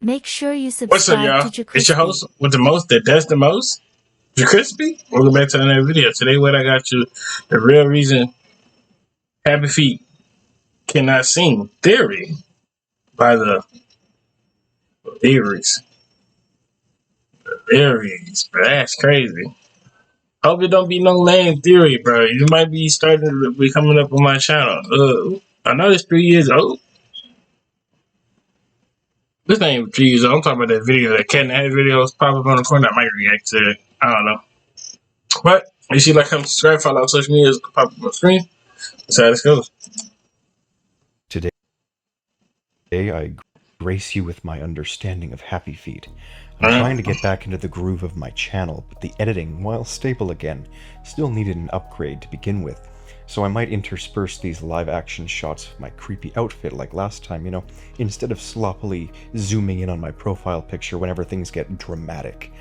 Make sure you What's up, subscribe to y'all? It's your JerCrispy. host with the most that does the most, JerCrispy. Welcome back to another video. Today, what I got you, the real reason Happy Feet cannot sing theory by the theories. Theories, bro. That's crazy. Hope it don't be no lame theory, bro. You might be starting to be coming up on my channel. I know it's 3 years old. This ain't even 3 years old. I'm talking about that video, that cat and hat video was popping up on the corner. I might react to it. I don't know. But if you like, comment, subscribe, follow on social media, pop up on the screen. That's how this goes. Today I grace you with my understanding of Happy Feet. I'm trying to get back into the groove of my channel, but the editing, while stable again, still needed an upgrade to begin with. So I might intersperse these live-action shots of my creepy outfit like last time, instead of sloppily zooming in on my profile picture whenever things get dramatic.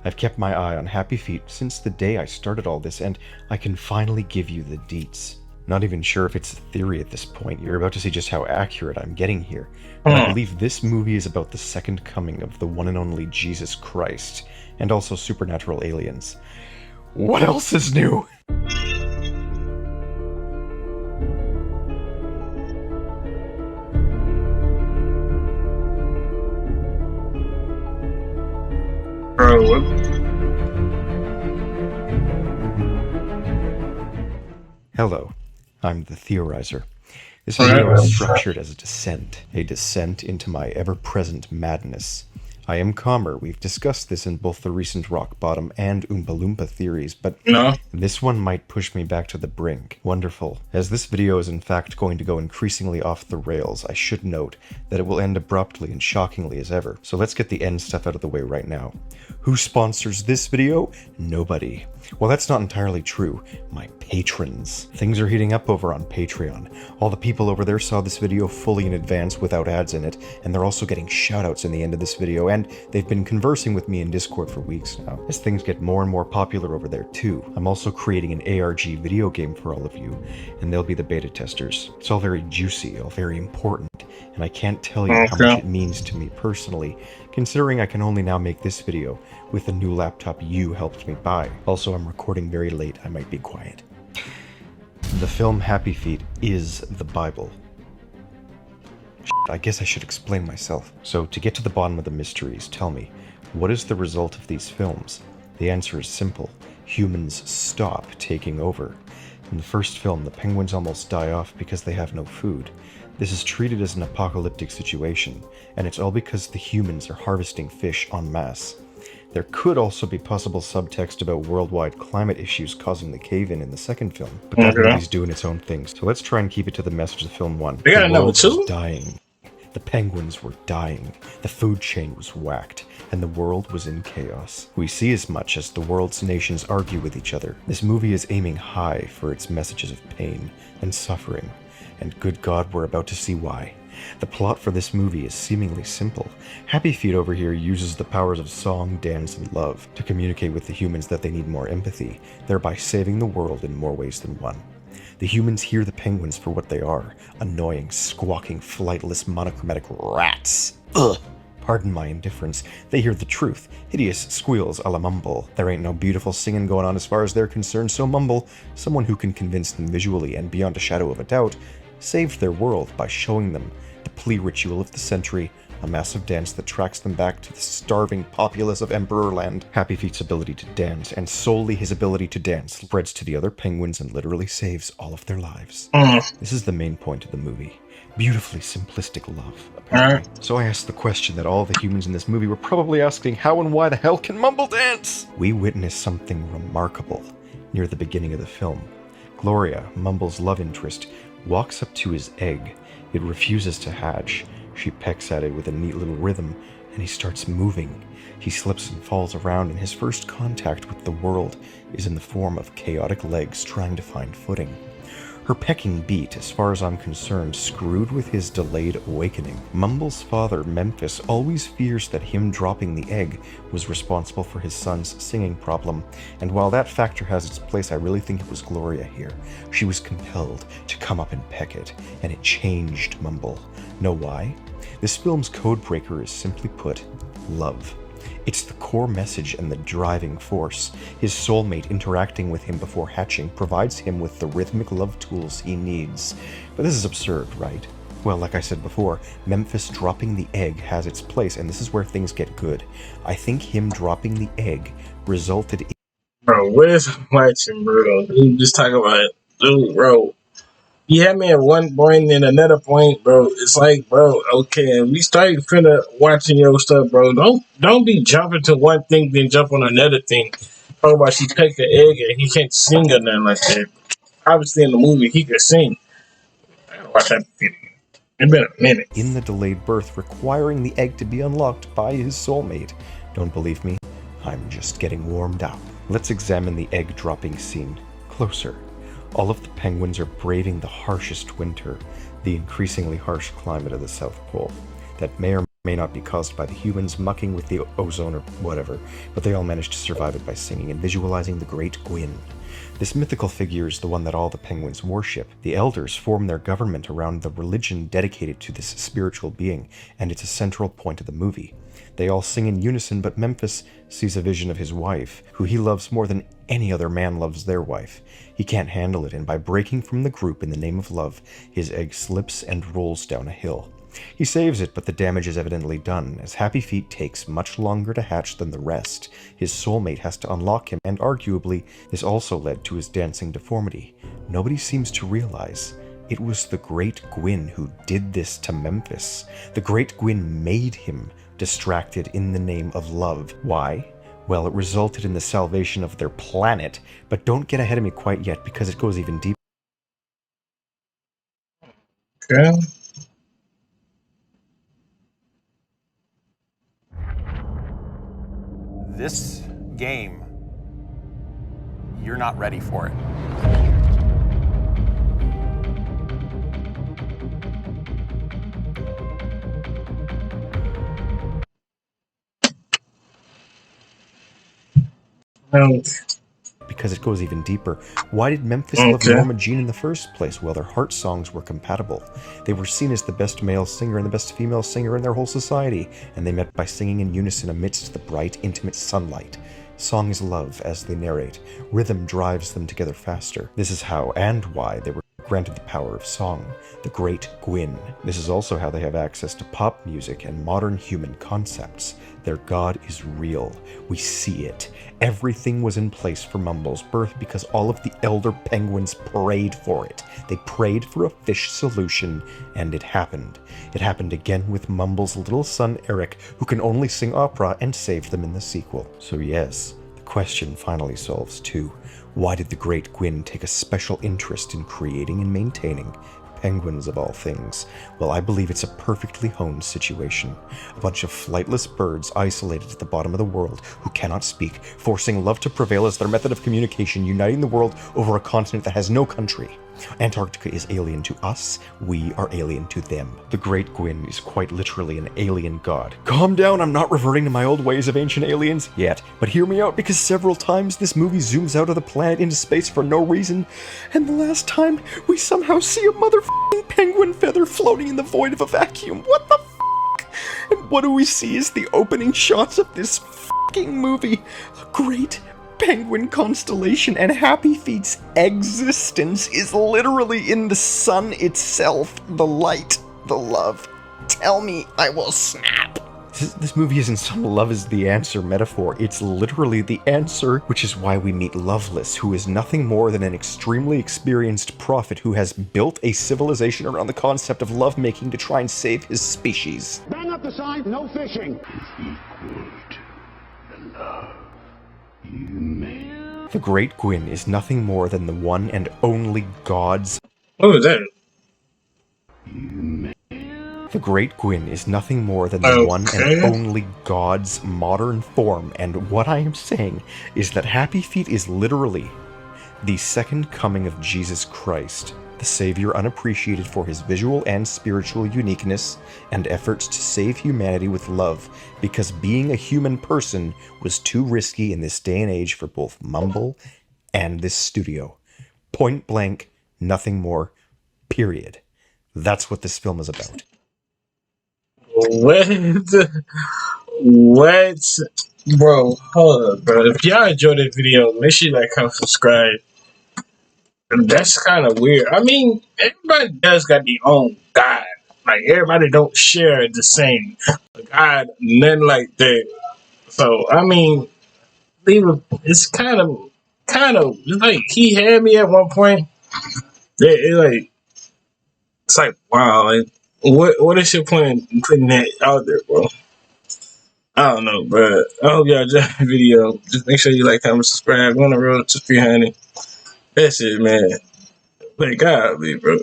I've kept my eye on Happy Feet since the day I started all this, and I can finally give you the deets. Not even sure if it's a theory at this point. You're about to see just how accurate I'm getting here. But I believe this movie is about the second coming of the one and only Jesus Christ, and also supernatural aliens. What else is new? Bro, Hello, I'm the Theorizer. This video is structured as a descent into my ever-present madness. I am calmer. We've discussed this in both the recent Rock Bottom and Oompa Loompa theories, but this one might push me back to the brink. Wonderful. As this video is in fact going to go increasingly off the rails, I should note that it will end abruptly and shockingly as ever. So let's get the end stuff out of the way right now. Who sponsors this video? Nobody. Well, that's not entirely true. My patrons. Things are heating up over on Patreon. All the people over there saw this video fully in advance without ads in it, and they're also getting shoutouts in the end of this video, and they've been conversing with me in Discord for weeks now. As things get more and more popular over there too, I'm also creating an ARG video game for all of you, and they'll be the beta testers. It's all very juicy, all very important, and I can't tell you how much it means to me personally, considering I can only now make this video with the new laptop you helped me buy. Also, I'm recording very late, I might be quiet. The film Happy Feet is the Bible. I guess I should explain myself. So, to get to the bottom of the mysteries, tell me, what is the result of these films? The answer is simple. Humans stop taking over. In the first film, the penguins almost die off because they have no food. This is treated as an apocalyptic situation, and it's all because the humans are harvesting fish en masse. There could also be possible subtext about worldwide climate issues causing the cave-in in the second film, but that movie's doing its own thing, so let's try and keep it to the message of film one. They got a number two? The world was dying. The penguins were dying, the food chain was whacked, and the world was in chaos. We see as much as the world's nations argue with each other. This movie is aiming high for its messages of pain and suffering, and good God, we're about to see why. The plot for this movie is seemingly simple. Happy Feet over here uses the powers of song, dance, and love to communicate with the humans that they need more empathy, thereby saving the world in more ways than one. The humans hear the penguins for what they are, annoying, squawking, flightless, monochromatic rats. Ugh! Pardon my indifference. They hear the truth. Hideous squeals a la Mumble. There ain't no beautiful singing going on as far as they're concerned, so Mumble, someone who can convince them visually and beyond a shadow of a doubt, saved their world by showing them the plea ritual of the century, a massive dance that tracks them back to the starving populace of Emperorland. Happy Feet's ability to dance, and solely his ability to dance, spreads to the other penguins and literally saves all of their lives. This is the main point of the movie. Beautifully simplistic love, apparently. So I asked the question that all the humans in this movie were probably asking, how and why the hell can Mumble dance? We witnessed something remarkable near the beginning of the film. Gloria, Mumble's love interest, walks up to his egg. It refuses to hatch. She pecks at it with a neat little rhythm, and he starts moving. He slips and falls around, and his first contact with the world is in the form of chaotic legs trying to find footing. Her pecking beat, as far as I'm concerned, screwed with his delayed awakening. Mumble's father, Memphis, always fears that him dropping the egg was responsible for his son's singing problem, and while that factor has its place, I really think it was Gloria here. She was compelled to come up and peck it, and it changed Mumble. Know why? This film's codebreaker is simply put, love. It's the core message and the driving force. His soulmate interacting with him before hatching provides him with the rhythmic love tools he needs. But this is absurd, right? Well, like I said before, Memphis dropping the egg has its place, and this is where things get good. I think him dropping the egg resulted in... Bro, what is watching, bro? Dude, just talk about it. Dude, bro. You had me at one point and another point, bro. It's like, bro, okay, we started finna watching your stuff, bro. Don't be jumping to one thing, then jump on another thing. Talk about she take the egg and he can't sing or nothing like that. Obviously, in the movie, he could sing. I gotta watch that video. It's been a minute. in the delayed birth, requiring the egg to be unlocked by his soulmate. Don't believe me? I'm just getting warmed up. Let's examine the egg dropping scene closer. All of the penguins are braving the harshest winter, the increasingly harsh climate of the South Pole. That may or may not be caused by the humans mucking with the ozone or whatever, but they all managed to survive it by singing and visualizing the Great Gwyn. This mythical figure is the one that all the penguins worship. The elders form their government around the religion dedicated to this spiritual being, and it's a central point of the movie. They all sing in unison, but Memphis sees a vision of his wife, who he loves more than any other man loves their wife. He can't handle it, and by breaking from the group in the name of love, his egg slips and rolls down a hill. He saves it, but the damage is evidently done, as Happy Feet takes much longer to hatch than the rest. His soulmate has to unlock him, and arguably, this also led to his dancing deformity. Nobody seems to realize it was the Great Gwyn who did this to Memphis. The Great Gwyn made him distracted in the name of love. Why? Well, it resulted in the salvation of their planet, but don't get ahead of me quite yet, because it goes even deeper. Okay. This game, you're not ready for it. Because it goes even deeper. Why did Memphis love Okay. Norma Jean in the first place? Well, their heart songs were compatible. They were seen as the best male singer and the best female singer in their whole society, and they met by singing in unison amidst the bright, intimate sunlight. Song is love, as they narrate. Rhythm drives them together faster. This is how and why they were granted the power of song, the Great Gwyn. This is also how they have access to pop music and modern human concepts. Their god is real. We see it. Everything was in place for Mumble's birth because all of the elder penguins prayed for it. They prayed for a fish solution, and it happened. It happened again with Mumble's little son Eric, who can only sing opera and saved them in the sequel. So yes, the question finally solves too. Why did the Great Gwyn take a special interest in creating and maintaining penguins of all things? Well, I believe it's a perfectly honed situation. A bunch of flightless birds isolated at the bottom of the world who cannot speak, forcing love to prevail as their method of communication, uniting the world over a continent that has no country. Antarctica is alien to us, we are alien to them. The Great Gwyn is quite literally an alien god. Calm down, I'm not reverting to my old ways of ancient aliens yet, but hear me out because several times this movie zooms out of the planet into space for no reason, and the last time we somehow see a motherfucking penguin feather floating in the void of a vacuum. What the f***? And what do we see as the opening shots of this fucking movie? A great penguin constellation, and Happy Feet's existence is literally in the sun itself. The light, the love. Tell me I will snap. This movie isn't some love is the answer metaphor. It's literally the answer, which is why we meet Loveless, who is nothing more than an extremely experienced prophet who has built a civilization around the concept of lovemaking to try and save his species. Bang up the sign, no fishing. The Great Gwyn is nothing more than the one and only God's... What was that? The Great Gwyn is nothing more than the one and only God's modern form, and what I am saying is that Happy Feet is literally the second coming of Jesus Christ, the Savior unappreciated for his visual and spiritual uniqueness and efforts to save humanity with love, because being a human person was too risky in this day and age for both Mumble and this studio. Point blank, nothing more, period. That's what this film is about. What? What? Bro, hold up, bro. If y'all enjoyed this video, make sure you like, comment, subscribe. That's kind of weird. I mean, everybody does got their own God. Like, everybody don't share the same God, nothing like that. So, I mean, it's it's like he had me at one point. Like, it's like, wow, like, what is your point in putting that out there, bro? I don't know, but I hope y'all enjoyed the video. Just make sure you like, comment, subscribe. We're on the road to 300. That's it, man. Like, God, bro.